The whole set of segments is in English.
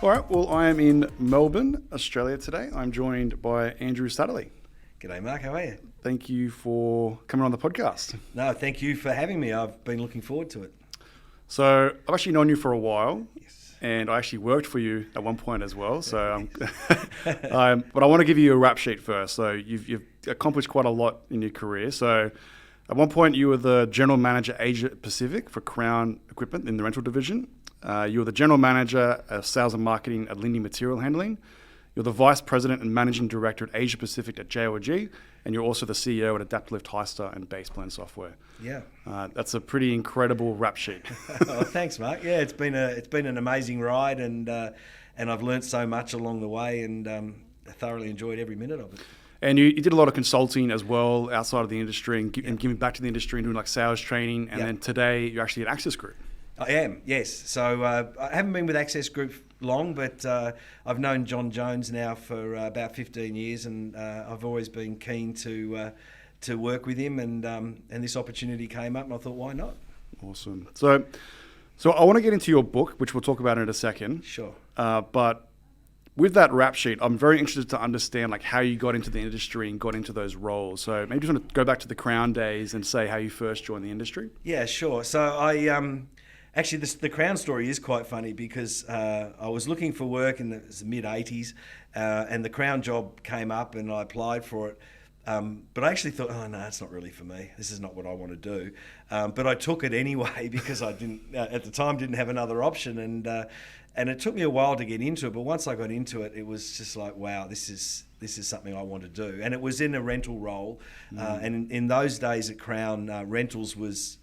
All right, well, I am in Melbourne, Australia today. I'm joined by Andrew Satterley. G'day, Mark. How are you? Thank you for coming on the podcast. No, thank you for having me. I've been looking forward to it. So I've actually known you for a while, Yes. and I actually worked for you at one point as well. So, but I want to give you a rap sheet first. So you've accomplished quite a lot in your career. So at one point, you were the general manager Asia Pacific for Crown Equipment in the rental division. You were the general manager of sales and marketing at Lindy Material Handling. You're the vice president and managing director at Asia Pacific at JLG, and you're also the CEO at Adaptlift Highstar and Baseplan Software. Yeah. That's a pretty incredible rap sheet. Oh, thanks, Mark. Yeah, it's been an amazing ride, and I've learnt so much along the way, and I thoroughly enjoyed every minute of it. And you did a lot of consulting as well outside of the industry and giving back to the industry and doing like sales training. And then today you're actually at Access Group. I am, yes. So I haven't been with Access Group long, but I've known John Jones now for about 15 years, and I've always been keen to work with him. And this opportunity came up, and I thought, why not? Awesome. So I want to get into your book, which we'll talk about in a second. Sure. But with that rap sheet, I'm very interested to understand like how you got into the industry and got into those roles. So maybe just want to go back to the Crown days and say how you first joined the industry. Yeah, sure. So I actually the Crown story is quite funny because I was looking for work in the mid-'80s, and the Crown job came up and I applied for it. But I actually thought, oh no, it's not really for me. This is not what I want to do. But I took it anyway because I didn't at the time didn't have another option, and it took me a while to get into it. But once I got into it, it was just like, wow, this is something I want to do. And it was in a rental role, and in those days at Crown, rentals was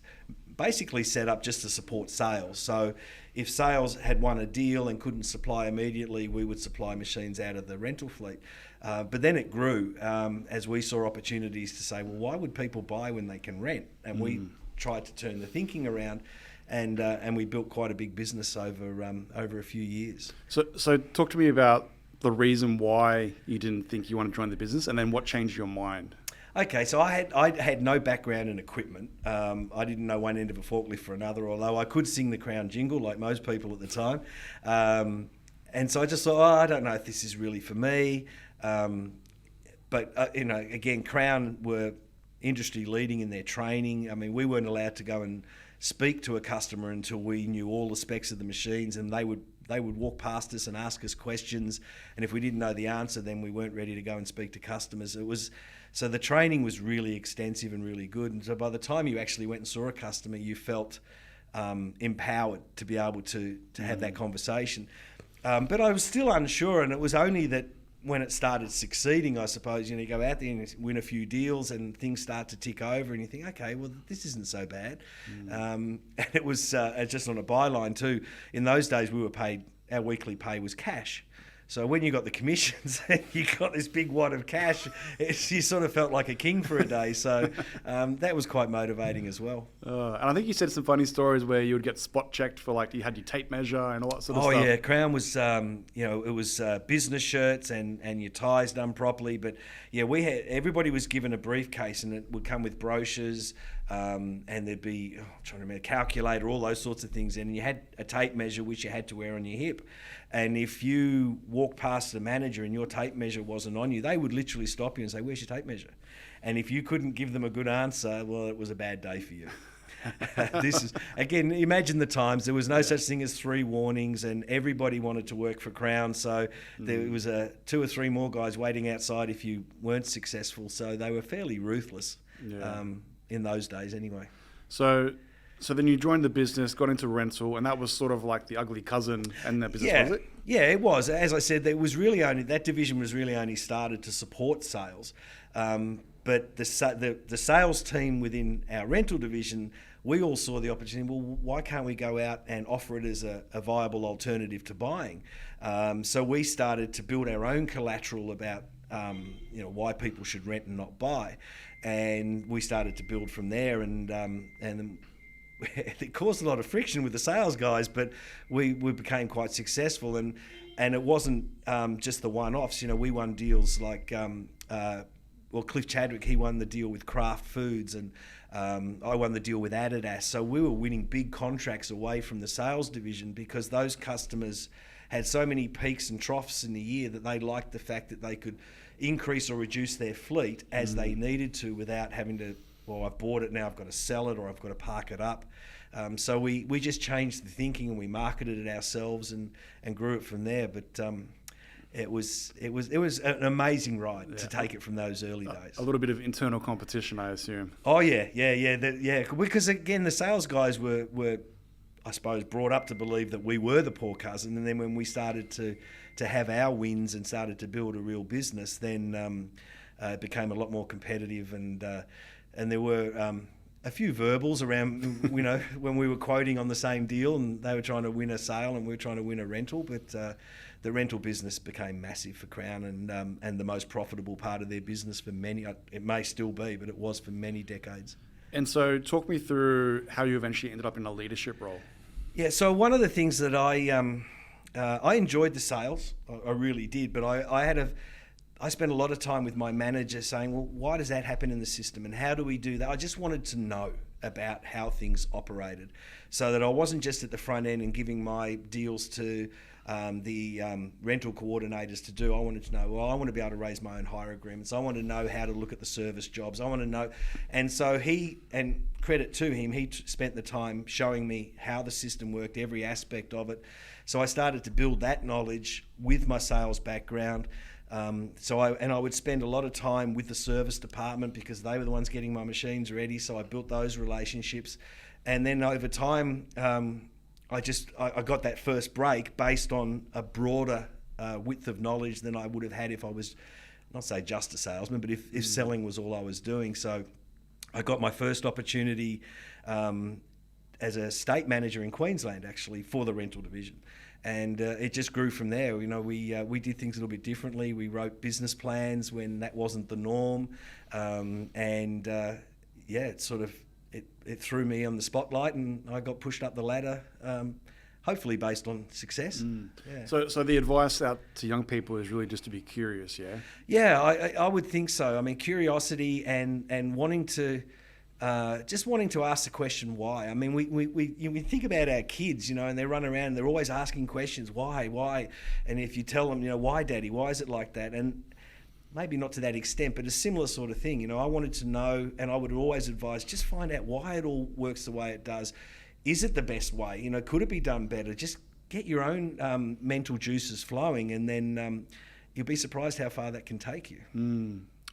basically set up just to support sales. So if sales had won a deal and couldn't supply immediately, we would supply machines out of the rental fleet. But then it grew as we saw opportunities to say, well, why would people buy when they can rent? And we tried to turn the thinking around, and we built quite a big business over a few years. So talk to me about the reason why you didn't think you wanted to join the business, and then what changed your mind. Okay, so I had no background in equipment. I didn't know one end of a forklift for another, although I could sing the Crown jingle like most people at the time. And so I just thought, I don't know if this is really for me. But again, Crown were industry leading in their training. I mean, we weren't allowed to go and speak to a customer until we knew all the specs of the machines, and they would walk past us and ask us questions, and if we didn't know the answer, then we weren't ready to go and speak to customers. So the training was really extensive and really good, and so by the time you actually went and saw a customer, you felt empowered to be able to have that conversation. But I was still unsure, and it was only that when it started succeeding, I suppose, you go out there and win a few deals and things start to tick over and you think, okay, well, this isn't so bad. And it was just on a byline too. In those days, we were paid, our weekly pay was cash. So when you got the commissions and you got this big wad of cash, you sort of felt like a king for a day. So that was quite motivating as well. And I think you said some funny stories where you would get spot checked for like you had your tape measure and all that sort of stuff. Oh yeah, Crown was it was business shirts and your ties done properly. But yeah, everybody was given a briefcase and it would come with brochures. And there'd be, I'm trying to remember, calculator, all those sorts of things. And you had a tape measure which you had to wear on your hip. And if you walked past the manager and your tape measure wasn't on you, they would literally stop you and say, where's your tape measure? And if you couldn't give them a good answer, well, it was a bad day for you. This is, again, imagine the times. There was no such thing as 3 warnings, and everybody wanted to work for Crown. So there was 2 or 3 more guys waiting outside if you weren't successful. So they were fairly ruthless in those days anyway. So then you joined the business, got into rental, and that was sort of like the ugly cousin in that business, was it? Yeah, it was. As I said, that division was really only started to support sales. But the sales team within our rental division, we all saw the opportunity, well, why can't we go out and offer it as a viable alternative to buying? So we started to build our own collateral about why people should rent and not buy. And we started to build from there, and it caused a lot of friction with the sales guys, but we became quite successful, and it wasn't just the one-offs. We won deals like Cliff Chadwick, he won the deal with Kraft Foods, and I won the deal with Adidas. So we were winning big contracts away from the sales division because those customers had so many peaks and troughs in the year that they liked the fact that they could increase or reduce their fleet as they needed to without having to, well, I've bought it, now I've got to sell it or I've got to park it up. So we just changed the thinking and we marketed it ourselves and grew it from there. But it was an amazing ride to take it from those early days. A little bit of internal competition, I assume. Oh yeah. Because again, the sales guys were I suppose brought up to believe that we were the poor cousin, and then when we started to have our wins and started to build a real business, then it became a lot more competitive, and there were a few verbals around, you know, when we were quoting on the same deal, and they were trying to win a sale and we were trying to win a rental, but the rental business became massive for Crown, and the most profitable part of their business for many. It may still be, but it was for many decades. And so, talk me through how you eventually ended up in a leadership role. Yeah, so one of the things that I enjoyed the sales, I really did, but I spent a lot of time with my manager saying, well, why does that happen in the system and how do we do that? I just wanted to know about how things operated so that I wasn't just at the front end and giving my deals to the rental coordinators to do. I wanted to know, well, I want to be able to raise my own hire agreements. I want to know how to look at the service jobs. I want to know. And so and credit to him, he spent the time showing me how the system worked, every aspect of it. So I started to build that knowledge with my sales background. So I would spend a lot of time with the service department because they were the ones getting my machines ready. So I built those relationships. And then over time, I got that first break based on a broader width of knowledge than I would have had if I was, not say just a salesman, but if selling was all I was doing. So I got my first opportunity as a state manager in Queensland, actually, for the rental division. And it just grew from there. You know, we did things a little bit differently. We wrote business plans when that wasn't the norm. It sort of, it threw me on the spotlight and I got pushed up the ladder, hopefully based on success. Yeah. So the advice out to young people is really just to be curious, yeah? Yeah, I would think so. I mean, curiosity and wanting to, just wanting to ask the question why. I mean, we think about our kids, you know, and they run around and they're always asking questions, why? And if you tell them, you know, why, Daddy, why is it like that? And maybe not to that extent, but a similar sort of thing. You know, I wanted to know, and I would always advise, just find out why it all works the way it does. Is it the best way? You know, could it be done better? Just get your own mental juices flowing, and then you'll be surprised how far that can take you.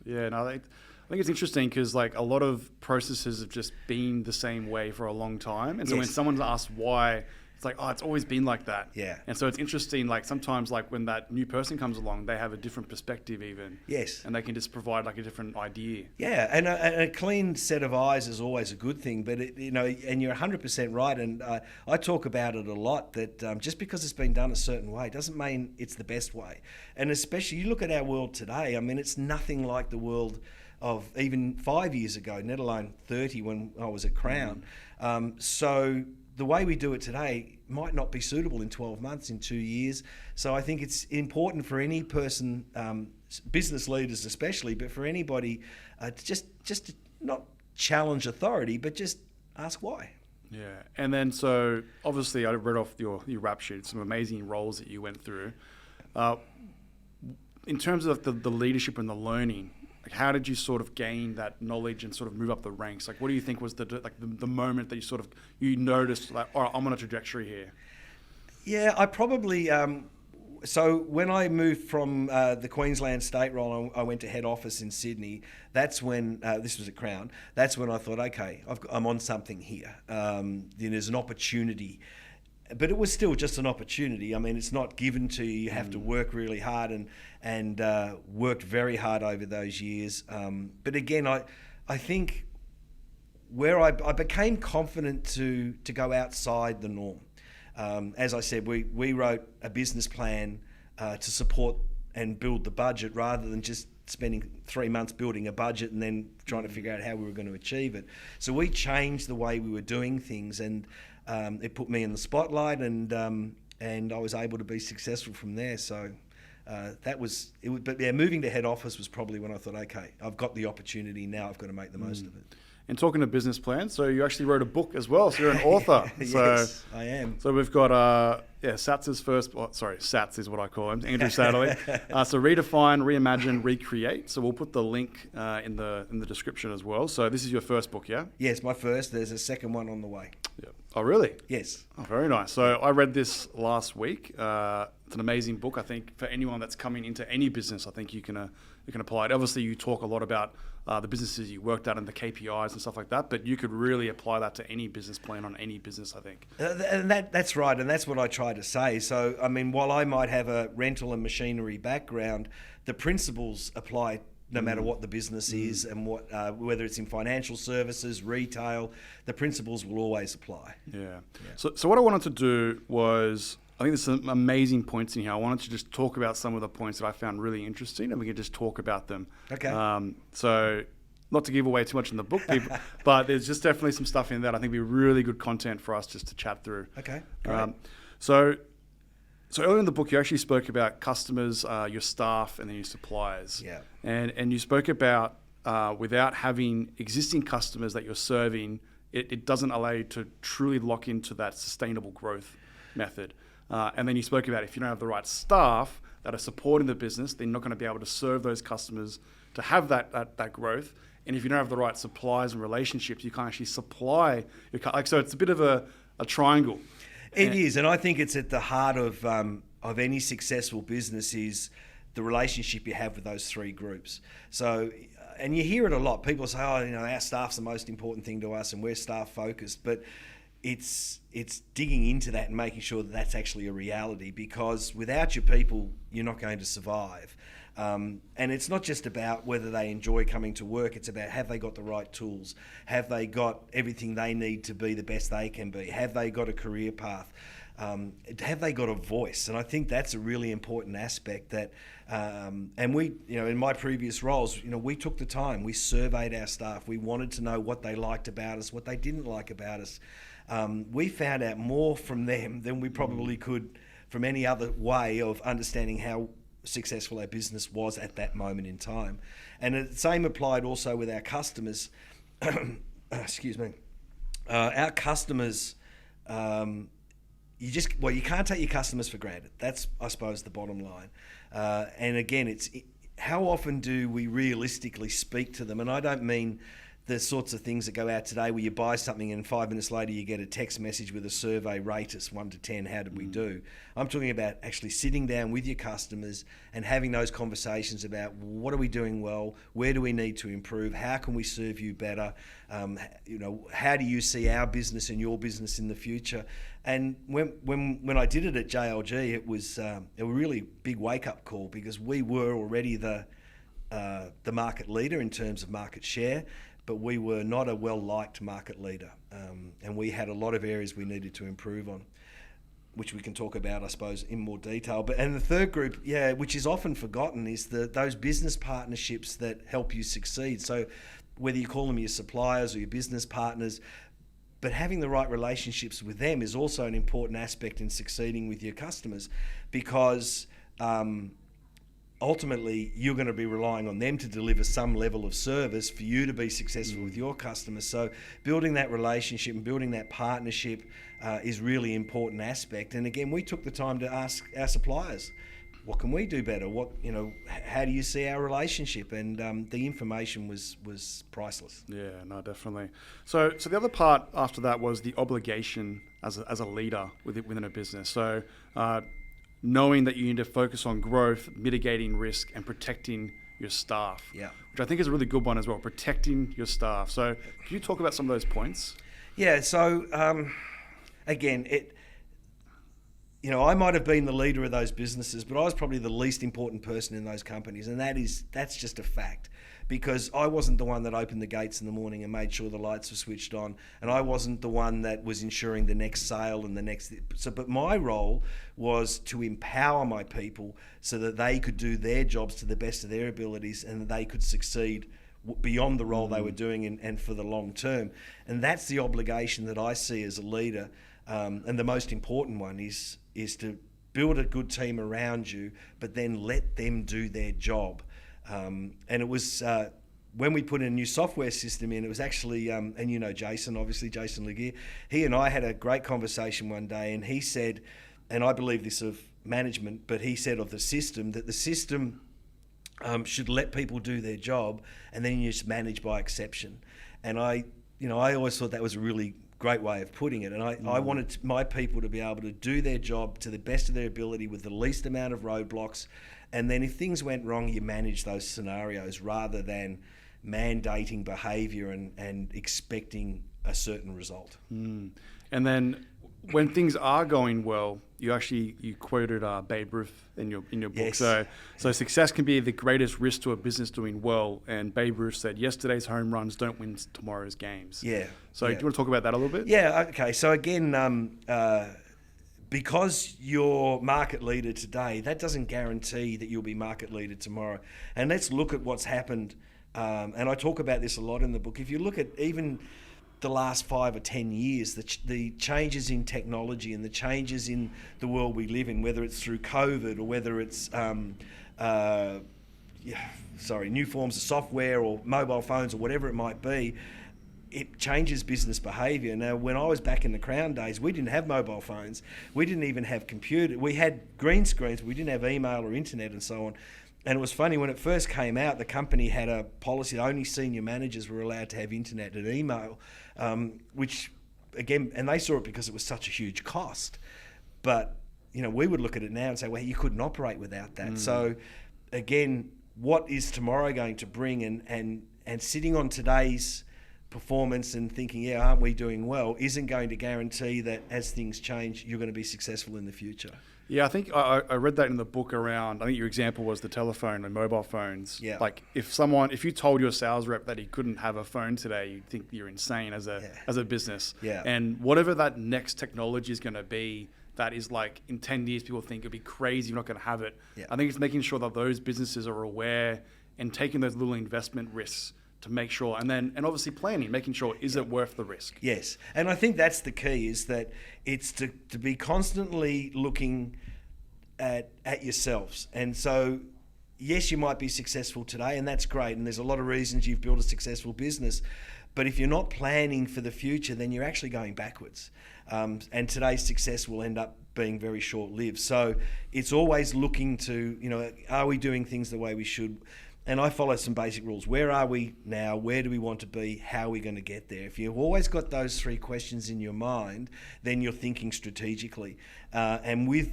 Yeah, no, I think it's interesting because like a lot of processes have just been the same way for a long time. And so when someone's asked why, it's like, oh, it's always been like that. Yeah. And so it's interesting, like sometimes like when that new person comes along, they have a different perspective even. Yes. And they can just provide like a different idea. Yeah, and a clean set of eyes is always a good thing. But, you know, and you're 100% right. And I talk about it a lot that just because it's been done a certain way doesn't mean it's the best way. And especially you look at our world today, I mean, it's nothing like the world of even 5 years ago, let alone 30 when I was at Crown. So the way we do it today might not be suitable in 12 months, in 2 years. So I think it's important for any person, business leaders especially, but for anybody, to just not challenge authority, but just ask why. Yeah, and then so obviously I read off your rap sheet, some amazing roles that you went through. In terms of the leadership and the learning, like how did you sort of gain that knowledge and sort of move up the ranks? Like, what do you think was the moment that you noticed like, all right, I'm on a trajectory here? Yeah, I probably. So when I moved from the Queensland state role, I went to head office in Sydney. That's when this was at Crown. That's when I thought, okay, I'm on something here. There's an opportunity. But it was still just an opportunity. I mean, it's not given to you. You have to work really hard and worked very hard over those years. But again, I think where I became confident to go outside the norm. As I said, we wrote a business plan to support and build the budget rather than just spending 3 months building a budget and then trying to figure out how we were going to achieve it. So we changed the way we were doing things, and it put me in the spotlight, and I was able to be successful from there. So that was it. But yeah, moving to head office was probably when I thought, okay, I've got the opportunity now. I've got to make the most of it. And talking to business plans, so you actually wrote a book as well. So you're an author. Yes, I am. So we've got Satz's first. Satz is what I call him. Andrew Satterley. So Redefine, Reimagine, Recreate. So we'll put the link in the description as well. So this is your first book, yeah? Yes, my first. There's a second one on the way. Yeah. Oh, really? Yes. Oh, very nice. So I read this last week. It's an amazing book. I think for anyone that's coming into any business, I think you can apply it. Obviously, you talk a lot about the businesses you worked at and the KPIs and stuff like that, but you could really apply that to any business plan on any business, I think. And that's right, and that's what I try to say. So, I mean, while I might have a rental and machinery background, the principles apply no matter what the business is and what whether it's in financial services, retail, the principles will always apply. Yeah. So what I wanted to do was, I think there's some amazing points in here. I wanted to just talk about some of the points that I found really interesting, and we could just talk about them. Okay. So not to give away too much in the book, people, but there's just definitely some stuff in there that I think would be really good content for us just to chat through. Okay. Great. So earlier in the book, you actually spoke about customers, your staff, and then your suppliers. Yeah. And you spoke about without having existing customers that you're serving, it doesn't allow you to truly lock into that sustainable growth method. And then you spoke about if you don't have the right staff that are supporting the business, they're not going to be able to serve those customers to have that growth. And if you don't have the right suppliers and relationships, you can't actually supply your so it's a bit of a triangle. It is, and I think it's at the heart of any successful business is the relationship you have with those three groups. So, and you hear it a lot. People say, "Oh, our staff's the most important thing to us, and we're staff focused." But it's digging into that and making sure that that's actually a reality. Because without your people, you're not going to survive. And it's not just about whether they enjoy coming to work, it's about have they got the right tools? Have they got everything they need to be the best they can be? Have they got a career path? Have they got a voice? And I think that's a really important aspect that, and we, in my previous roles, we took the time, we surveyed our staff, we wanted to know what they liked about us, what they didn't like about us. We found out more from them than we probably could from any other way of understanding how successful our business was at that moment in time. And the same applied also with our customers. Excuse me. Our customers, you can't take your customers for granted. That's, I suppose, the bottom line. And again, how often do we realistically speak to them? And I don't mean the sorts of things that go out today where you buy something and 5 minutes later you get a text message with a survey, rate us 1 to 10, how did we do? I'm talking about actually sitting down with your customers and having those conversations about what are we doing well, where do we need to improve, how can we serve you better, how do you see our business and your business in the future? And when I did it at JLG, it was a really big wake-up call because we were already the market leader in terms of market share, but we were not a well-liked market leader. And we had a lot of areas we needed to improve on, which we can talk about, I suppose, in more detail. And the third group, which is often forgotten, is those business partnerships that help you succeed. So whether you call them your suppliers or your business partners, but having the right relationships with them is also an important aspect in succeeding with your customers, because ultimately you're going to be relying on them to deliver some level of service for you to be successful with your customers. So building that relationship and building that partnership is really important aspect. And again, we took the time to ask our suppliers, what can we do better? How do you see our relationship? And the information was priceless. Yeah, no, definitely. So the other part after that was the obligation as a leader within a business. So knowing that you need to focus on growth, mitigating risk, and protecting your staff. Yeah. Which I think is a really good one as well, protecting your staff. So can you talk about some of those points? Yeah, so again, I might have been the leader of those businesses, but I was probably the least important person in those companies, and that's just a fact. Because I wasn't the one that opened the gates in the morning and made sure the lights were switched on, and I wasn't the one that was ensuring the next sale and the next. But my role was to empower my people so that they could do their jobs to the best of their abilities and that they could succeed beyond the role they were doing and for the long term. And that's the obligation that I see as a leader. And the most important one is to build a good team around you, but then let them do their job. And it was when we put in a new software system in, it was actually, and you know Jason, obviously, Jason Legear, he and I had a great conversation one day, and he said, and I believe this of management, but he said of the system, that the system should let people do their job, and then you just manage by exception. And I always thought that was a really great way of putting it. And I wanted my people to be able to do their job to the best of their ability with the least amount of roadblocks. And then if things went wrong, you manage those scenarios rather than mandating behaviour and expecting a certain result. And then when things are going well, you quoted Babe Ruth in your book. Yes. So success can be the greatest risk to a business doing well. And Babe Ruth said, yesterday's home runs don't win tomorrow's games. Yeah. So do you want to talk about that a little bit? Yeah. Okay. So again, because you're market leader today, that doesn't guarantee that you'll be market leader tomorrow. And let's look at what's happened. And I talk about this a lot in the book. If you look at even the last 5 or 10 years, the changes in technology and the changes in the world we live in, whether it's through COVID or whether it's new forms of software or mobile phones or whatever it might be, it changes business behaviour. Now, when I was back in the Crown days, we didn't have mobile phones. We didn't even have computer. We had green screens, but we didn't have email or internet and so on. And it was funny, when it first came out, the company had a policy that only senior managers were allowed to have internet and email, which, again, and they saw it because it was such a huge cost. But, we would look at it now and say, well, you couldn't operate without that. So, again, what is tomorrow going to bring? And sitting on today's performance and thinking, aren't we doing well, isn't going to guarantee that as things change, you're going to be successful in the future. Yeah, I think I read that in the book around, I think your example was the telephone and mobile phones. Yeah. Like if you told your sales rep that he couldn't have a phone today, you'd think you're insane as a business. Yeah. And whatever that next technology is going to be, that is like in 10 years, people think it'd be crazy, you're not going to have it. Yeah. I think it's making sure that those businesses are aware and taking those little investment risks to make sure, and obviously planning, making sure, is it worth the risk? Yes, and I think that's the key, is that it's to be constantly looking at yourselves. And so, yes, you might be successful today, and that's great, and there's a lot of reasons you've built a successful business, but if you're not planning for the future, then you're actually going backwards. And today's success will end up being very short-lived. So it's always looking to, are we doing things the way we should? And I follow some basic rules. Where are we now? Where do we want to be? How are we going to get there? If you've always got those 3 questions in your mind, then you're thinking strategically. And with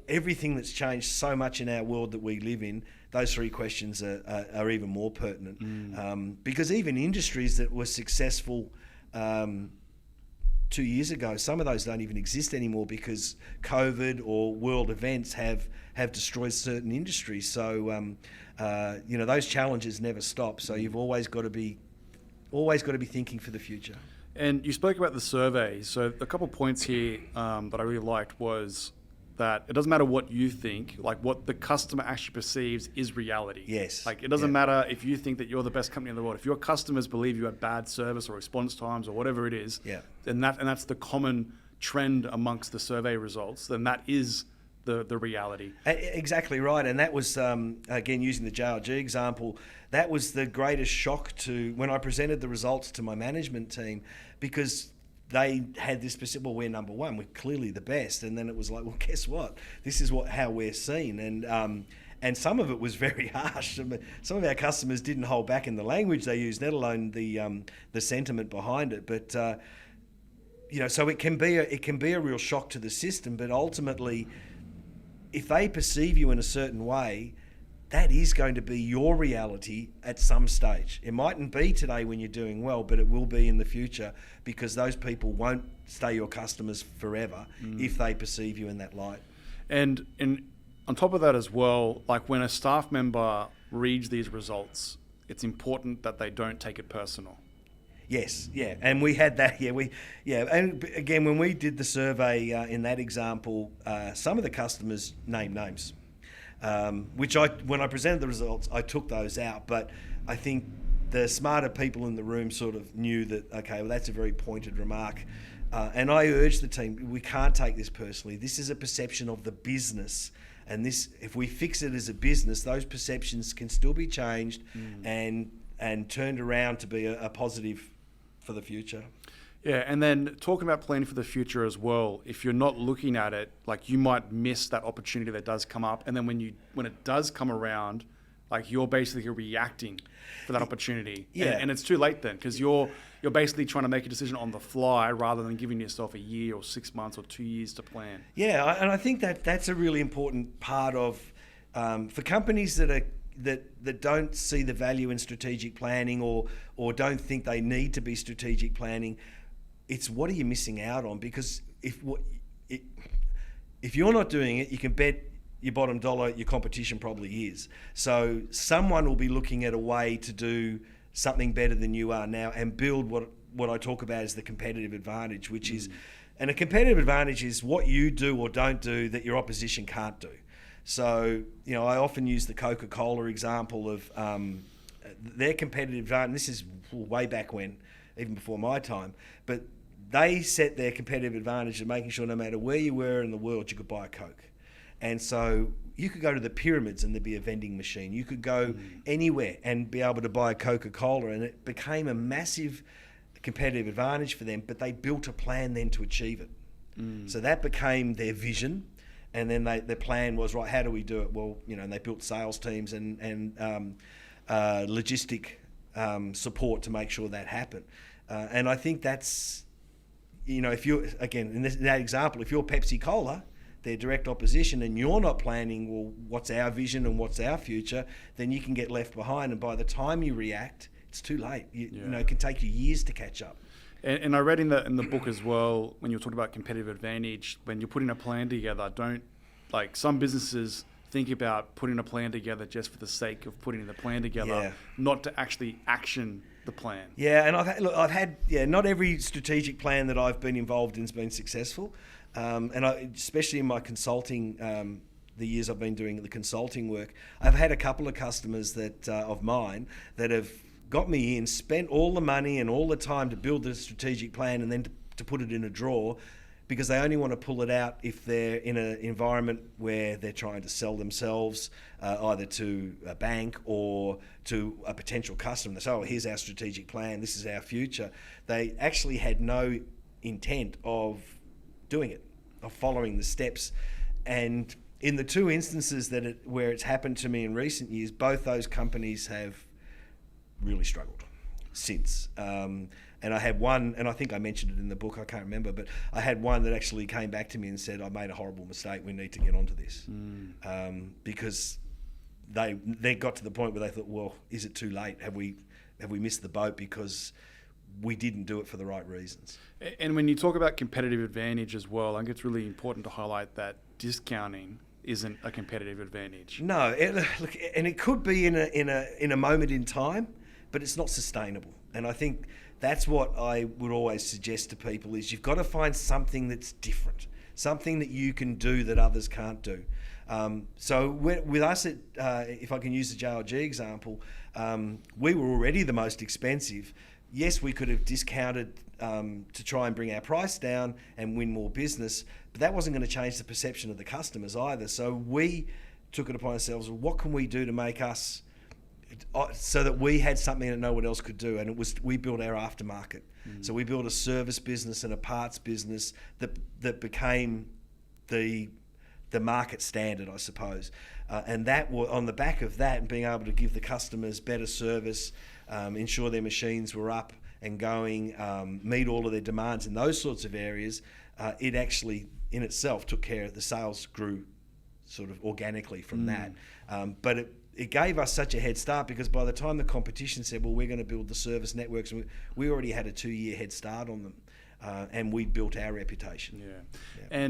everything that's changed so much in our world that we live in, those 3 questions are even more pertinent. Because even industries that were successful 2 years ago, some of those don't even exist anymore because COVID or world events have destroyed certain industries. So those challenges never stop. So you've always got to be thinking for the future. And you spoke about the survey. So a couple of points here that I really liked was that it doesn't matter what you think, like what the customer actually perceives is reality. Yes. Like it doesn't matter if you think that you're the best company in the world. If your customers believe you have bad service or response times or whatever it is, and that's the common trend amongst the survey results, then that is the reality. Exactly right. And that was, again, using the JLG example, that was the greatest shock to when I presented the results to my management team, because they had this specific, well, we're number one, we're clearly the best. And then it was like, well, guess what? This is how we're seen. And some of it was very harsh. Some of our customers didn't hold back in the language they used, let alone the sentiment behind it. But so it can be a real shock to the system. But ultimately, if they perceive you in a certain way, that is going to be your reality at some stage. It mightn't be today when you're doing well, but it will be in the future, because those people won't stay your customers forever if they perceive you in that light. And on top of that as well, like when a staff member reads these results, it's important that they don't take it personal. Yes, yeah, and we had that. And again, when we did the survey in that example, some of the customers named names, which when I presented the results, I took those out. But I think the smarter people in the room sort of knew that, okay, well, that's a very pointed remark. And I urged the team, we can't take this personally. This is a perception of the business. And this, if we fix it as a business, those perceptions can still be changed and turned around to be a positive for the future. Yeah, and then talking about planning for the future as well, if you're not looking at it, like you might miss that opportunity that does come up. And then when it does come around, like you're basically reacting for that opportunity. Yeah. And it's too late then, because you're basically trying to make a decision on the fly rather than giving yourself a year or 6 months or 2 years to plan. Yeah, and I think that's a really important part of, for companies that don't see the value in strategic planning or don't think they need to be strategic planning. It's what are you missing out on? Because if you're not doing it, you can bet your bottom dollar your competition probably is. So someone will be looking at a way to do something better than you are now and build what I talk about as the competitive advantage, which is, and a competitive advantage is what you do or don't do that your opposition can't do. So, I often use the Coca-Cola example of their competitive advantage. This is way back when, even before my time, but they set their competitive advantage of making sure no matter where you were in the world, you could buy a Coke. And so you could go to the pyramids and there'd be a vending machine. You could go anywhere and be able to buy a Coca-Cola, and it became a massive competitive advantage for them, but they built a plan then to achieve it. So that became their vision. And then their plan was, right, how do we do it? Well, and they built sales teams and logistic support to make sure that happened. And I think that's, if you're, again, in that example, if you're Pepsi Cola, their direct opposition, and you're not planning, well, what's our vision and what's our future, then you can get left behind. And by the time you react, it's too late. It can take you years to catch up. And I read in the book as well, when you were talking about competitive advantage, when you're putting a plan together, some businesses think about putting a plan together just for the sake of putting the plan together, not to actually action the plan. Yeah, and I've had not every strategic plan that I've been involved in has been successful. And especially in my consulting, the years I've been doing the consulting work, I've had a couple of customers of mine that have got me in, spent all the money and all the time to build the strategic plan and then to put it in a drawer, because they only want to pull it out if they're in an environment where they're trying to sell themselves either to a bank or to a potential customer. They say, oh, here's our strategic plan, this is our future. They actually had no intent of doing it, of following the steps. And in the two instances where it's happened to me in recent years, both those companies have really struggled since. And I had one, and I think I mentioned it in the book, I can't remember, but I had one that actually came back to me and said, I made a horrible mistake, we need to get onto this. Because they got to the point where they thought, well, is it too late? Have we missed the boat because we didn't do it for the right reasons? And when you talk about competitive advantage as well, I think it's really important to highlight that discounting isn't a competitive advantage. No, and it could be in a moment in time, but it's not sustainable. And I think that's what I would always suggest to people is you've got to find something that's different, something that you can do that others can't do. So with us, if I can use the JLG example, we were already the most expensive. Yes, we could have discounted to try and bring our price down and win more business, but that wasn't going to change the perception of the customers either. So we took it upon ourselves, what can we do to make us so that we had something that no one else could do? And we built our aftermarket. So we built a service business and a parts business that became the market standard, I suppose. And that on the back of that, and being able to give the customers better service, ensure their machines were up and going, meet all of their demands in those sorts of areas, it actually in itself took care of the sales grew sort of organically from that. But it gave us such a head start, because by the time the competition said, well, we're going to build the service networks, we already had a 2-year head start on them, and we built our reputation. Yeah.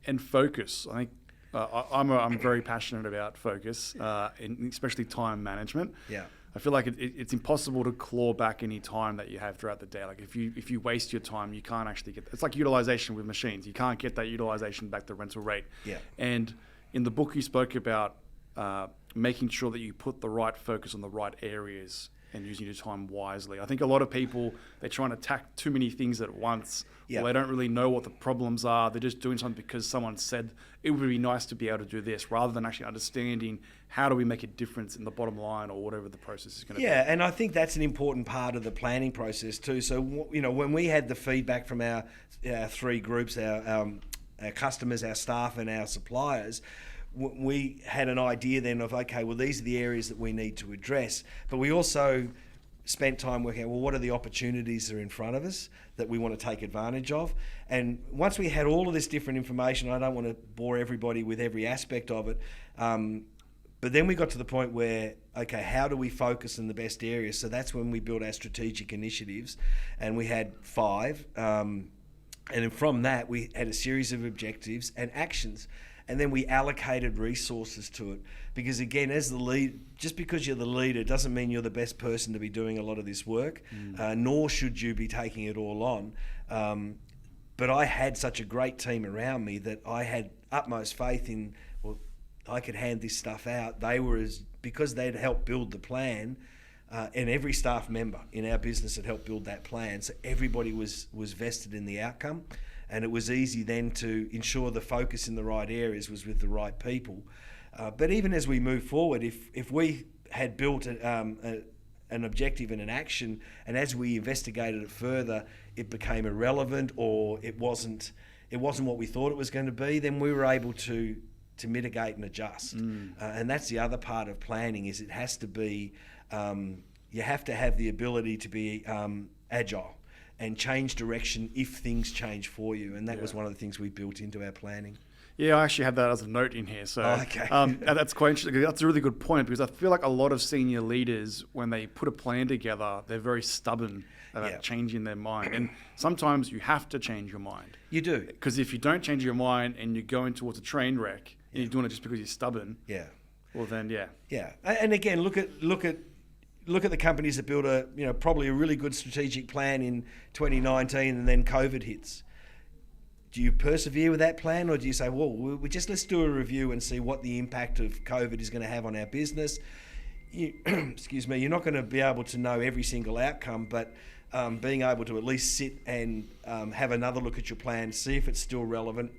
And focus. I think I'm very passionate about focus, and especially time management. Yeah. I feel like it's impossible to claw back any time that you have throughout the day. Like if you waste your time, you can't actually get. It's like utilization with machines. You can't get that utilization back to rental rate. Yeah. And in the book, you spoke about making sure that you put the right focus on the right areas and using your time wisely. I think a lot of people, they're trying to tack too many things at once. Yeah. Or they don't really know what the problems are. They're just doing something because someone said it would be nice to be able to do this, rather than actually understanding how do we make a difference in the bottom line or whatever the process is going to be. Yeah, and I think that's an important part of the planning process too. So, when we had the feedback from our three groups, our customers, our staff and our suppliers, we had an idea then of, okay, well, these are the areas that we need to address. But we also spent time working out, well, what are the opportunities that are in front of us that we want to take advantage of? And once we had all of this different information, I don't want to bore everybody with every aspect of it, but then we got to the point where, okay, how do we focus in the best areas? So that's when we built our strategic initiatives, and we had 5. And then from that, we had a series of objectives and actions. And then we allocated resources to it. Because again, as the lead, just because you're the leader doesn't mean you're the best person to be doing a lot of this work, nor should you be taking it all on. But I had such a great team around me that I had utmost faith in, well, I could hand this stuff out. They were because they'd helped build the plan, and every staff member in our business had helped build that plan. So everybody was vested in the outcome. And it was easy then to ensure the focus in the right areas was with the right people. But even as we move forward, if we had built an objective and an action, and as we investigated it further, it became irrelevant or it wasn't what we thought it was going to be, then we were able to mitigate and adjust. And that's the other part of planning, is it has to be, you have to have the ability to be agile and change direction if things change for you. And that was one of the things we built into our planning. Yeah, I actually had that as a note in here. So okay. That's quite interesting. That's a really good point, because I feel like a lot of senior leaders, when they put a plan together, they're very stubborn about changing their mind. And sometimes you have to change your mind. You do. Because if you don't change your mind and you're going towards a train wreck and you're doing it just because you're stubborn, well then, Yeah. And again, look at the companies that built probably a really good strategic plan in 2019, and then COVID hits. Do you persevere with that plan, or do you say, well, let's do a review and see what the impact of COVID is going to have on our business? Excuse me, you're not going to be able to know every single outcome, but being able to at least sit and have another look at your plan, see if it's still relevant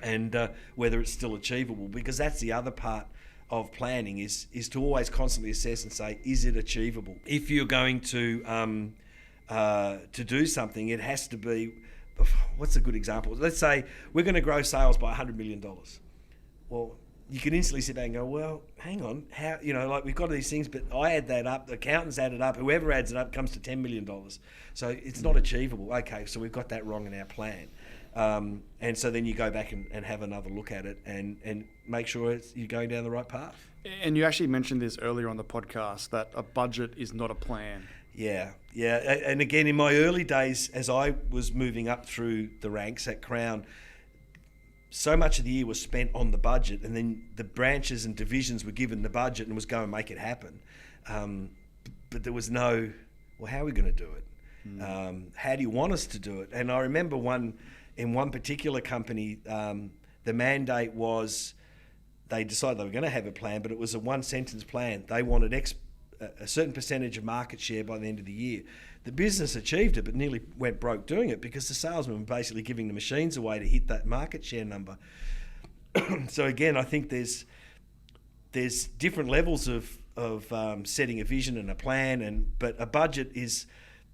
and whether it's still achievable, because that's the other part of planning is to always constantly assess and say, is it achievable? If you're going to do something, it has to be, what's a good example? Let's say we're going to grow sales by $100 million. Well, you can instantly sit back and go, well, hang on, how, we've got these things, but I add that up, the accountants add it up, whoever adds it up comes to $10 million. So it's not achievable. Okay, so we've got that wrong in our plan. And so then you go back and have another look at it and make sure you're going down the right path. And you actually mentioned this earlier on the podcast, that a budget is not a plan. Yeah. And again, in my early days, as I was moving up through the ranks at Crown, so much of the year was spent on the budget, and then the branches and divisions were given the budget and was go and make it happen. But there was no, well, how are we going to do it? How do you want us to do it? And I remember in one particular company, the mandate was, they decided they were going to have a plan, but it was a one-sentence plan. They wanted a certain percentage of market share by the end of the year. The business achieved it, but nearly went broke doing it because the salesmen were basically giving the machines away to hit that market share number. So again, I think there's different levels of setting a vision and a plan, but a budget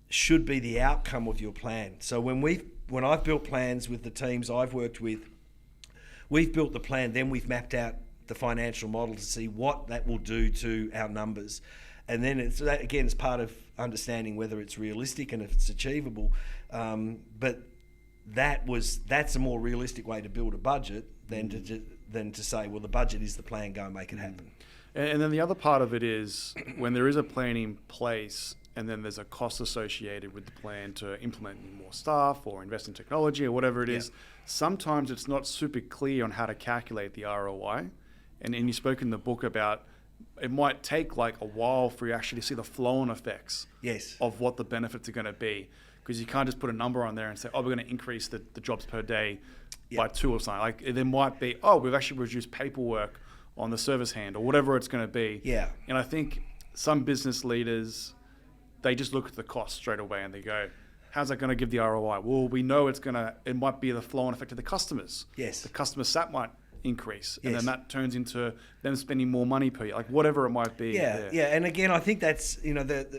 should be the outcome of your plan. So when I've built plans with the teams I've worked with, we've built the plan, then we've mapped out the financial model to see what that will do to our numbers. And then it's part of understanding whether it's realistic and if it's achievable. But that's a more realistic way to build a budget than to say, well, the budget is the plan, go and make it happen. And then the other part of it is when there is a plan in place and then there's a cost associated with the plan to implement more staff or invest in technology or whatever it is, sometimes it's not super clear on how to calculate the ROI. And you spoke in the book about it might take like a while for you actually to see the flow-on effects of what the benefits are going to be, because you can't just put a number on there and say, oh, we're going to increase the jobs per day by 2 or something. Like there might be, oh, we've actually reduced paperwork on the service hand or whatever it's going to be. Yeah. And I think some business leaders, they just look at the cost straight away and they go, how's that going to give the ROI? Well, we know it might be the flow-on effect to the customers. Yes. The customer sat might increase, and Yes. then that turns into them spending more money per year, like whatever it might be. Yeah. And again, I think that's,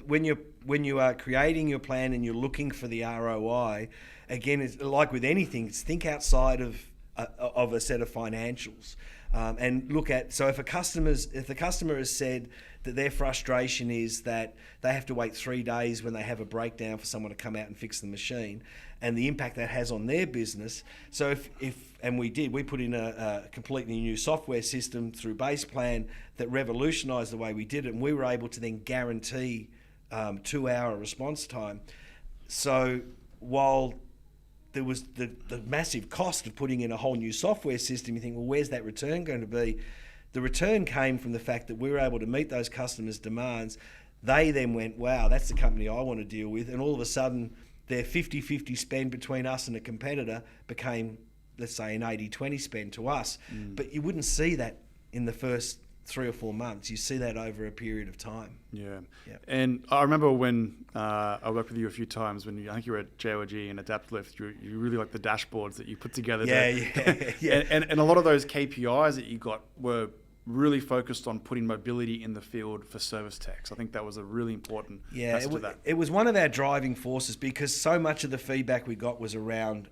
when you are creating your plan and you're looking for the ROI, again, it's like with anything, it's think outside of a set of financials, and look at. So if the customer has said that their frustration is that they have to wait 3 days when they have a breakdown for someone to come out and fix the machine, and the impact that has on their business. So we put in a completely new software system through Base Plan that revolutionised the way we did it, and we were able to then guarantee 2-hour response time. So while there was the massive cost of putting in a whole new software system, you think, well, where's that return going to be? The return came from the fact that we were able to meet those customers' demands. They then went, wow, that's the company I want to deal with. And all of a sudden, their 50-50 spend between us and a competitor became, let's say, an 80-20 spend to us. But you wouldn't see that in the first 3 or 4 months. You see that over a period of time. Yeah. And I remember when I worked with you a few times when I think you were at JLG and AdaptLift, you really liked the dashboards that you put together. Yeah. And a lot of those KPIs that you got were really focused on putting mobility in the field for service techs. I think that was a really important aspect of that. It was one of our driving forces because so much of the feedback we got was around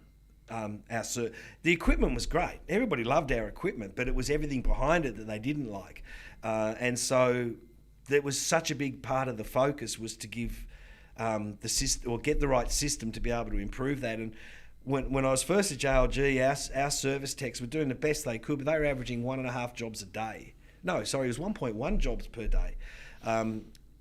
the equipment was great. Everybody loved our equipment, but it was everything behind it that they didn't like. And so that was such a big part of the focus was to give the system, or get the right system to be able to improve that. And when I was first at JLG, our service techs were doing the best they could, but they were averaging 1.5 jobs a day. No, sorry, it was 1.1 jobs per day.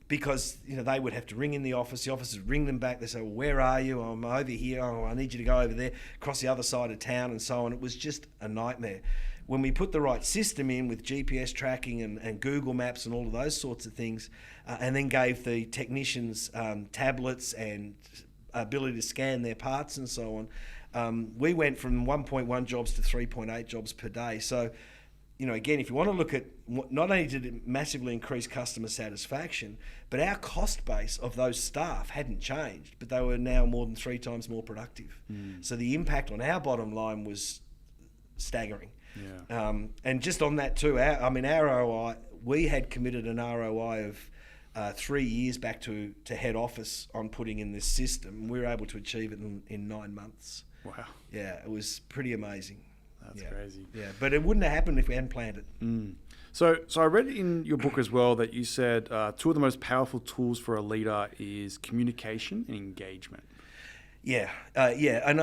Because they would have to ring in the office would ring them back. They say, well, where are you? I'm over here. Oh, I need you to go over there, across the other side of town, and so on. It was just a nightmare. When we put the right system in with GPS tracking and Google Maps and all of those sorts of things, and then gave the technicians tablets and ability to scan their parts and so on, we went from 1.1 jobs to 3.8 jobs per day. So, again, if you want to look at, not only did it massively increase customer satisfaction, but our cost base of those staff hadn't changed, but they were now more than 3 times more productive. So the impact on our bottom line was staggering. Yeah. And just on that too, our ROI, we had committed an ROI of 3 years back to head office on putting in this system. We were able to achieve it in 9 months. Wow. Yeah, it was pretty amazing. That's crazy. Yeah, but it wouldn't have happened if we hadn't planned it. So I read in your book as well that you said 2 of the most powerful tools for a leader is communication and engagement. Yeah, and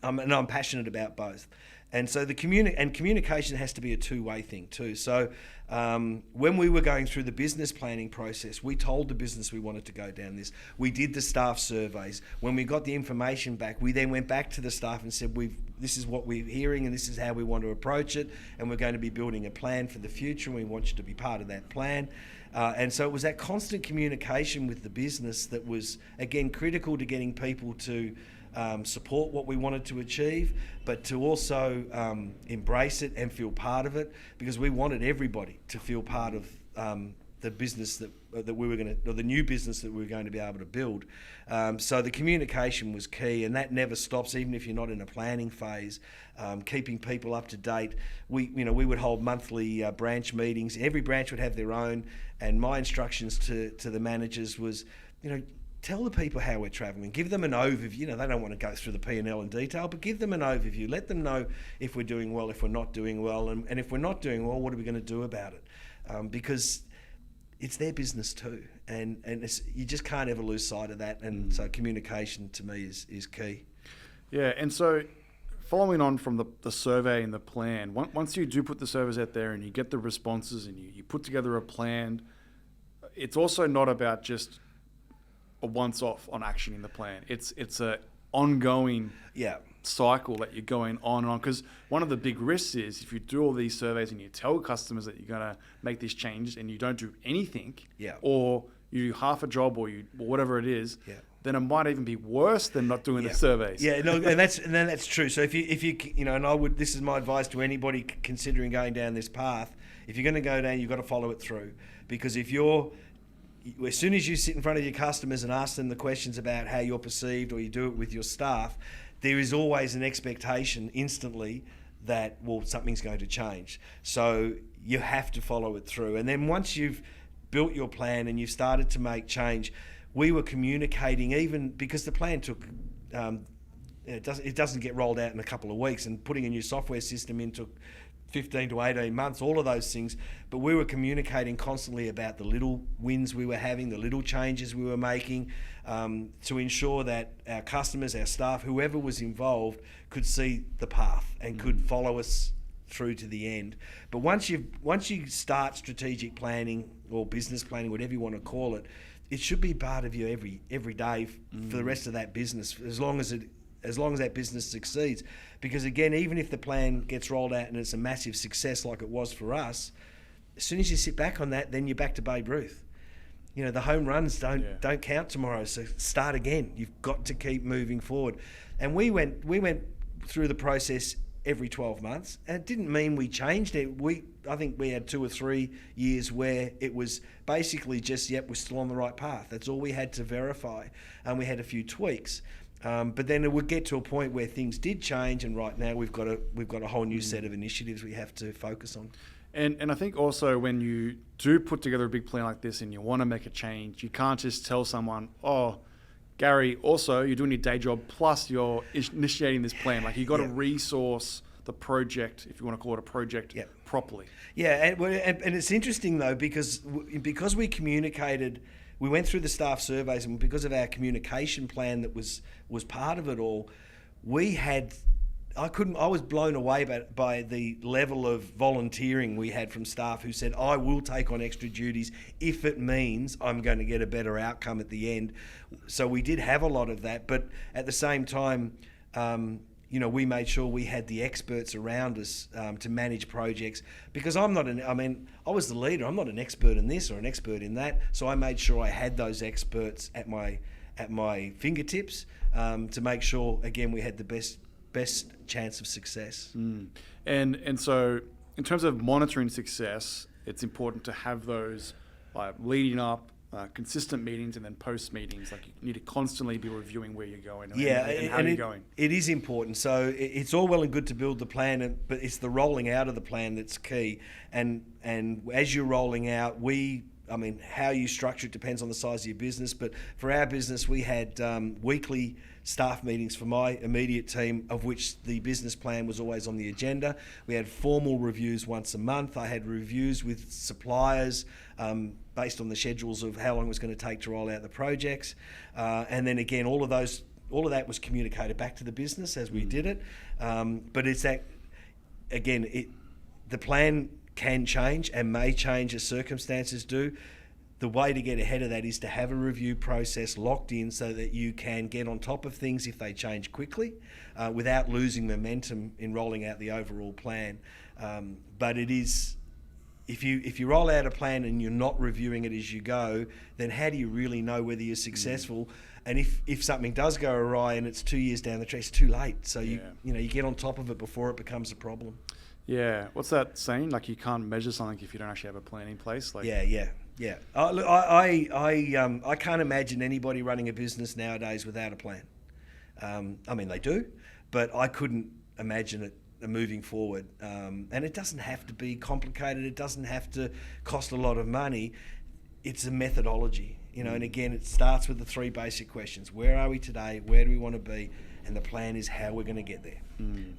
I'm passionate about both. And so communication has to be a two-way thing too. So when we were going through the business planning process, we told the business we wanted to go down this. We did the staff surveys. When we got the information back, we then went back to the staff and said, this is what we're hearing and this is how we want to approach it, and we're going to be building a plan for the future and we want you to be part of that plan. And so it was that constant communication with the business that was, again, critical to getting people to support what we wanted to achieve, but to also embrace it and feel part of it, because we wanted everybody to feel part of the business that we were going to, or the new business that we were going to be able to build. So the communication was key, and that never stops, even if you're not in a planning phase. Keeping people up to date. We would hold monthly branch meetings. Every branch would have their own, and my instructions to the managers was, tell the people how we're travelling. Give them an overview. They don't want to go through the P&L in detail, but give them an overview. Let them know if we're doing well, if we're not doing well, and if we're not doing well, what are we going to do about it? Because it's their business too, and you just can't ever lose sight of that. And so communication to me is key. Yeah, and so following on from the survey and the plan, once you do put the surveys out there and you get the responses and you put together a plan, it's also not about just a once-off on action in the plan. It's a ongoing cycle that you're going on and on. Because one of the big risks is if you do all these surveys and you tell customers that you're going to make these changes and you don't do anything, or you do half a job or whatever it is, then it might even be worse than not doing the surveys. Yeah, no, and that's true. So if you and this is my advice to anybody considering going down this path. If you're going to go down, you've got to follow it through, because if you're as soon as you sit in front of your customers and ask them the questions about how you're perceived, or you do it with your staff, there is always an expectation instantly that, well, something's going to change. So you have to follow it through. And then once you've built your plan and you've started to make change, we were communicating, even because the plan took, it doesn't get rolled out in a couple of weeks, and putting a new software system in took 15 to 18 months, all of those things. But we were communicating constantly about the little wins we were having, the little changes we were making, to ensure that our customers, our staff, whoever was involved, could see the path and could follow us through to the end. But once you start strategic planning or business planning, whatever you want to call it, it should be part of you every day for the rest of that business, as long as that business succeeds. Because again, even if the plan gets rolled out and it's a massive success like it was for us, as soon as you sit back on that, then you're back to Babe Ruth. You know, the home runs don't count tomorrow, so start again. You've got to keep moving forward. And we went through the process every 12 months, and it didn't mean we changed it. I think we had 2 or 3 years where it was basically just, yep, we're still on the right path. That's all we had to verify, and we had a few tweaks. But then it would get to a point where things did change, and right now we've got a whole new set of initiatives we have to focus on. And I think also when you do put together a big plan like this and you want to make a change, you can't just tell someone, oh, Gary, also you're doing your day job plus you're initiating this plan. Like, you got to resource the project, if you want to call it a project, properly. Yeah, and it's interesting though, because we communicated. We went through the staff surveys, and because of our communication plan that was part of it all, I was blown away by the level of volunteering we had from staff who said, I will take on extra duties if it means I'm going to get a better outcome at the end. So we did have a lot of that, but at the same time, we made sure we had the experts around us to manage projects, because I was the leader. I'm not an expert in this or an expert in that. So I made sure I had those experts at my fingertips to make sure, again, we had the best chance of success. And so in terms of monitoring success, it's important to have those leading up, consistent meetings, and then post meetings. Like, you need to constantly be reviewing where you're going and how you're going. It is important. So it's all well and good to build the plan, but it's the rolling out of the plan that's key. And as you're rolling out, how you structure it depends on the size of your business. But for our business, we had weekly staff meetings for my immediate team, of which the business plan was always on the agenda. We had formal reviews once a month. I had reviews with suppliers based on the schedules of how long it was going to take to roll out the projects. And then again, all of that was communicated back to the business as we did it. But it's that, again, the plan can change and may change as circumstances do. The way to get ahead of that is to have a review process locked in so that you can get on top of things if they change quickly, without losing momentum in rolling out the overall plan. But it is, if you roll out a plan and you're not reviewing it as you go, then how do you really know whether you're successful? And if something does go awry and it's 2 years down the track, it's too late. So you get on top of it before it becomes a problem. Yeah. What's that saying? Like, you can't measure something if you don't actually have a plan in place. Like, Yeah. Look, I can't imagine anybody running a business nowadays without a plan. They do, but I couldn't imagine it moving forward. And it doesn't have to be complicated. It doesn't have to cost a lot of money. It's a methodology, and again, it starts with the 3 basic questions. Where are we today? Where do we want to be? And the plan is how we're going to get there.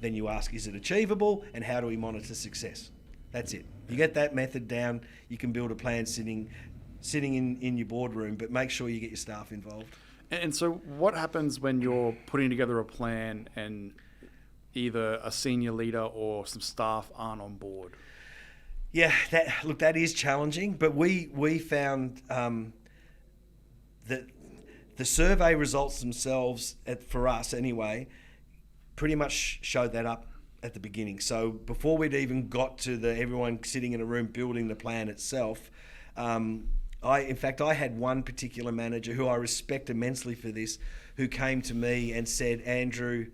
Then you ask, is it achievable? And how do we monitor success? That's it. You get that method down, you can build a plan sitting in your boardroom, but make sure you get your staff involved. And so what happens when you're putting together a plan and either a senior leader or some staff aren't on board? Yeah, that is challenging, but we found that the survey results themselves, for us anyway, pretty much showed that up at the beginning. So before we'd even got to everyone sitting in a room building the plan itself, I had one particular manager who I respect immensely for this, who came to me and said, Andrew,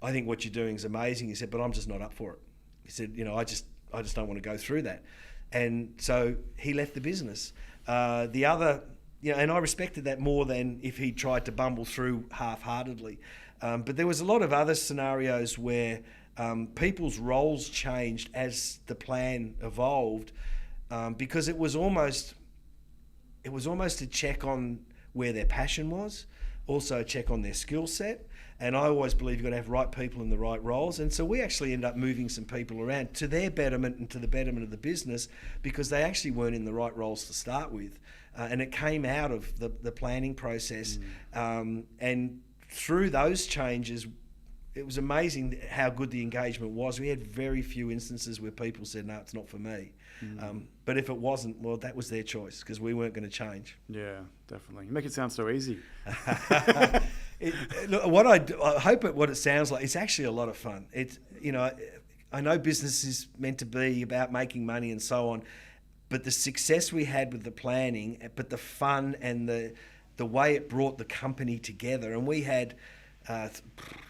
I think what you're doing is amazing. He said, but I'm just not up for it. He said, I just don't want to go through that. And so he left the business. The other, and I respected that more than if he tried to bumble through half-heartedly. But there was a lot of other scenarios where people's roles changed as the plan evolved, because it was almost a check on where their passion was, also a check on their skill set. And I always believe you've got to have right people in the right roles. And so we actually ended up moving some people around to their betterment and to the betterment of the business, because they actually weren't in the right roles to start with. And it came out of the planning process. And through those changes, it was amazing how good the engagement was. We had very few instances where people said, no, it's not for me. But if it wasn't, well, that was their choice, because we weren't going to change. Yeah, definitely. You make it sound so easy. I hope what it sounds like, it's actually a lot of fun. I know business is meant to be about making money and so on, but the success we had with the planning, but the fun and the way it brought the company together, and we had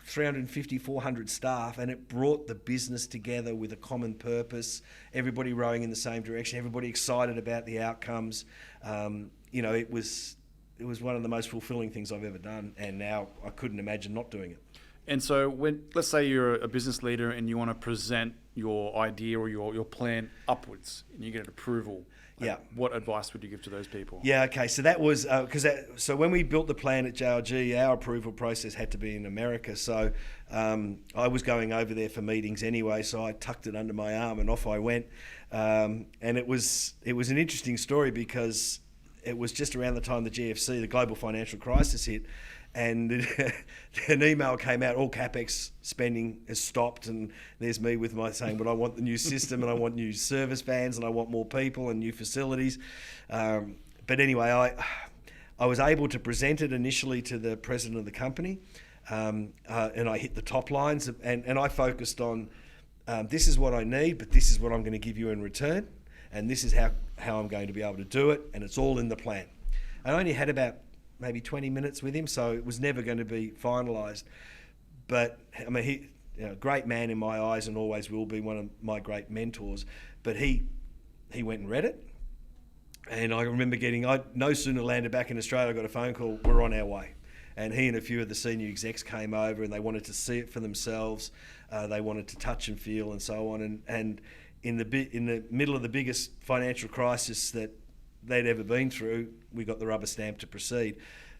350, 400 staff, and it brought the business together with a common purpose, everybody rowing in the same direction, everybody excited about the outcomes. It was one of the most fulfilling things I've ever done, and now I couldn't imagine not doing it. And so let's say you're a business leader and you want to present your idea or your plan upwards and you get approval. Yeah. What advice would you give to those people? Yeah, okay. So that was, so when we built the plan at JLG, our approval process had to be in America. So I was going over there for meetings anyway, so I tucked it under my arm and off I went. And it was an interesting story, because it was just around the time the GFC, the global financial crisis, hit, and an email came out, all CapEx spending has stopped, and there's me with my saying, but I want the new system, and I want new service vans, and I want more people and new facilities. But anyway, I was able to present it initially to the president of the company, and I hit the top lines, and I focused on, this is what I need, but this is what I'm going to give you in return. And this is how I'm going to be able to do it, and it's all in the plan. I only had about maybe 20 minutes with him, so it was never going to be finalised. But I mean, he, great man in my eyes, and always will be one of my great mentors. But he went and read it, and I remember I no sooner landed back in Australia, I got a phone call, we're on our way. And he and a few of the senior execs came over, and they wanted to see it for themselves. They wanted to touch and feel and so on, and in the middle of the biggest financial crisis that they'd ever been through, we got the rubber stamp to proceed.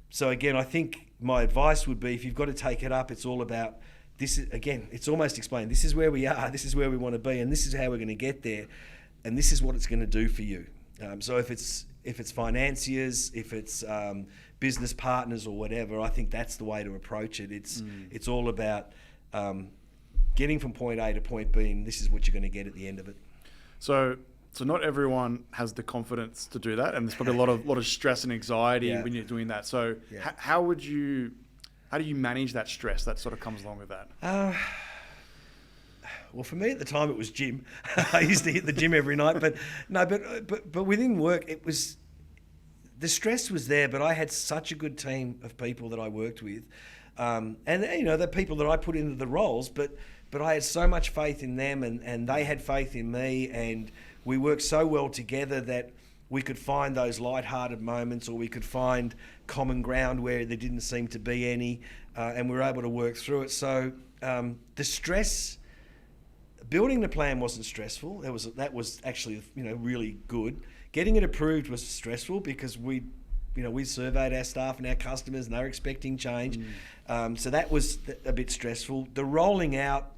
So again, I think my advice would be, if you've got to take it up, it's all about this. It's almost explained, this is where we are, this is where we want to be, and this is how we're going to get there, and this is what it's going to do for you. So if it's financiers, if it's business partners or whatever, I think that's the way to approach it. It's all about getting from point A to point B, and this is what you're going to get at the end of it. So not everyone has the confidence to do that, and there's probably a lot of stress and anxiety when you're doing that. So how do you manage that stress that sort of comes along with that? Well, for me at the time, it was gym. I used to hit the gym every night, but within work, it was, the stress was there, but I had such a good team of people that I worked with, and the people that I put into the roles, but I had so much faith in them, and they had faith in me, and we worked so well together that we could find those light-hearted moments, or we could find common ground where there didn't seem to be any, and we were able to work through it. So the stress, building the plan wasn't stressful. That was actually really good. Getting it approved was stressful, because we surveyed our staff and our customers, and they were expecting change. So that was a bit stressful. The rolling out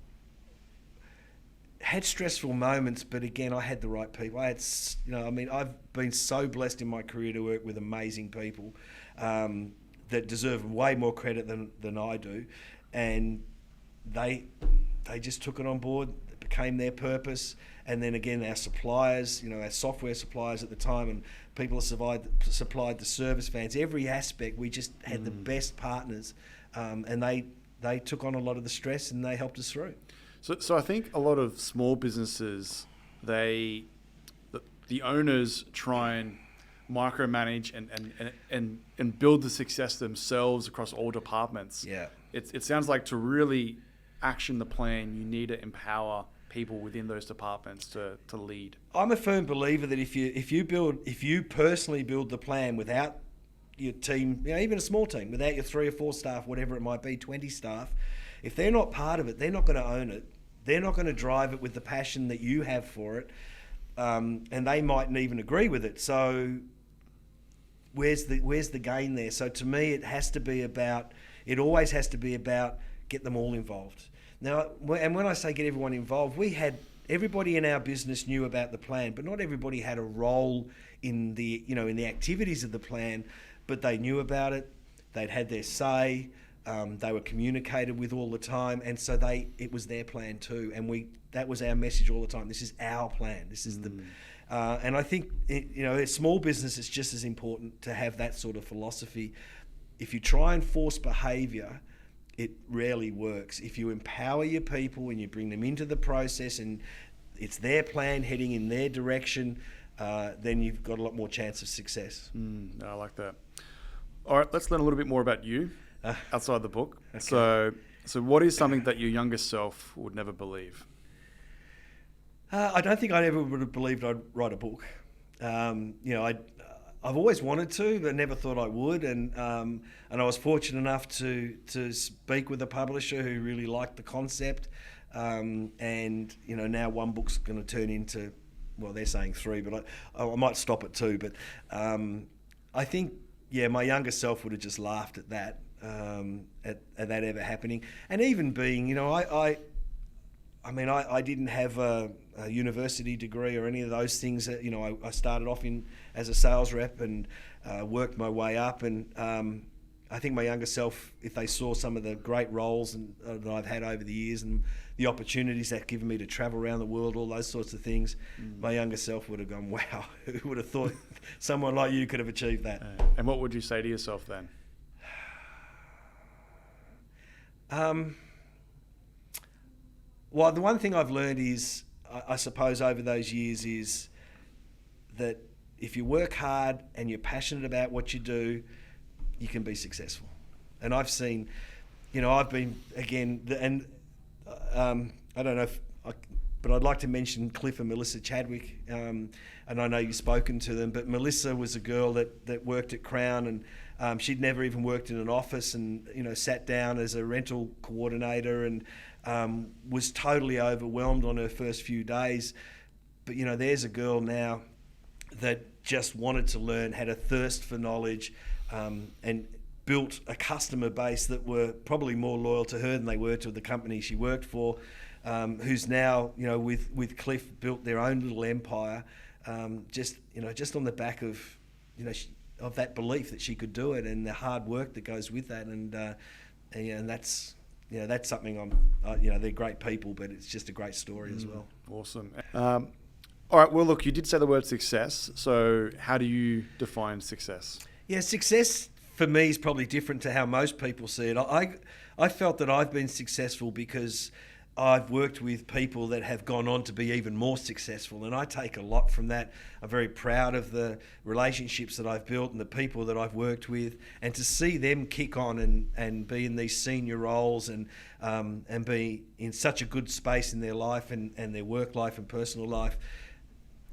had stressful moments, but again, I had the right people. I've been so blessed in my career to work with amazing people that deserve way more credit than I do, and they just took it on board. It became their purpose. And then again, our suppliers, our software suppliers at the time, and people who supplied the service vans, every aspect, we just had the best partners, and they took on a lot of the stress, and they helped us through. So I think a lot of small businesses, the owners try and micromanage and build the success themselves across all departments. Yeah. It sounds like to really action the plan, you need to empower people within those departments to lead? I'm a firm believer that if you personally build the plan without your team, even a small team, without your 3 or 4 staff, whatever it might be, 20 staff, if they're not part of it, they're not going to own it. They're not going to drive it with the passion that you have for it, and they mightn't even agree with it. So where's the gain there? So to me, it always has to be about get them all involved. Now, and when I say get everyone involved, everybody in our business knew about the plan, but not everybody had a role in the activities of the plan, but they knew about it. They'd had their say. They were communicated with all the time, and so it was their plan too. And that was our message all the time. This is our plan. This is and I think a small business, it's just as important to have that sort of philosophy. If you try and force behaviour, it rarely works. If you empower your people and you bring them into the process and it's their plan heading in their direction, then you've got a lot more chance of success. I like that. All right, let's learn a little bit more about you outside the book. Okay. So what is something that your younger self would never believe? I don't think I ever would have believed I'd write a book. I've always wanted to, but never thought I would. And I was fortunate enough to speak with a publisher who really liked the concept. And now one book's going to turn into, well, they're saying 3, but I might stop at 2. But I think, my younger self would have just laughed at that, at that ever happening. And even being, I didn't have a university degree or any of those things. I started off as a sales rep and worked my way up. And I think my younger self, if they saw some of the great roles that I've had over the years and the opportunities that have given me to travel around the world, all those sorts of things, my younger self would have gone, wow, who would have thought someone like you could have achieved that? And what would you say to yourself then? Well, the one thing I've learned is, I suppose over those years, is that if you work hard and you're passionate about what you do, you can be successful. And I've seen, I've been, again, and I don't know but I'd like to mention Cliff and Melissa Chadwick, and I know you've spoken to them, but Melissa was a girl that worked at Crown, and she'd never even worked in an office, and sat down as a rental coordinator and was totally overwhelmed on her first few days. But there's a girl now that just wanted to learn, had a thirst for knowledge, and built a customer base that were probably more loyal to her than they were to the company she worked for, who's now, with Cliff, built their own little empire, just on the back of, of that belief that she could do it and the hard work that goes with that. And that's something they're great people, but it's just a great story as well. Awesome. All right, well, look, you did say the word success. So how do you define success? Yeah, success for me is probably different to how most people see it. I felt that I've been successful because I've worked with people that have gone on to be even more successful, and I take a lot from that. I'm very proud of the relationships that I've built and the people that I've worked with, and to see them kick on and be in these senior roles and be in such a good space in their life and their work life and personal life.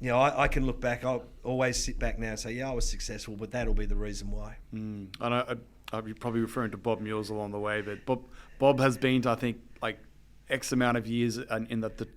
I can look back. I'll always sit back now and say, I was successful, but that'll be the reason why. I'll be probably referring to Bob Mules along the way, but Bob has been to, I think, like X amount of years in the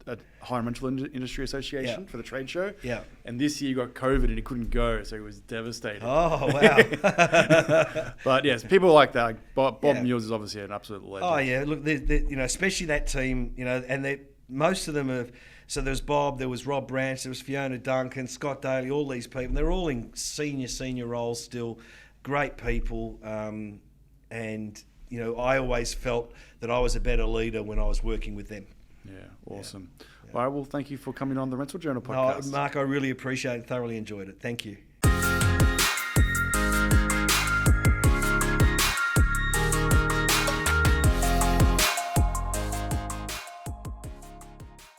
Hire and Rental Industry Association for the trade show. Yeah. And this year he got COVID and he couldn't go, so he was devastated. Oh, wow. But yes, people like that. Bob Mules is obviously an absolute legend. Oh, yeah. Look, especially that team, and most of them have. So there was Bob, there was Rob Branch, there was Fiona Duncan, Scott Daly, all these people. They're all in senior roles still. Great people. And I always felt that I was a better leader when I was working with them. Yeah, awesome. Yeah. All right, well, thank you for coming on the Rental Journal podcast. Mark, I really appreciate it. Thoroughly enjoyed it. Thank you.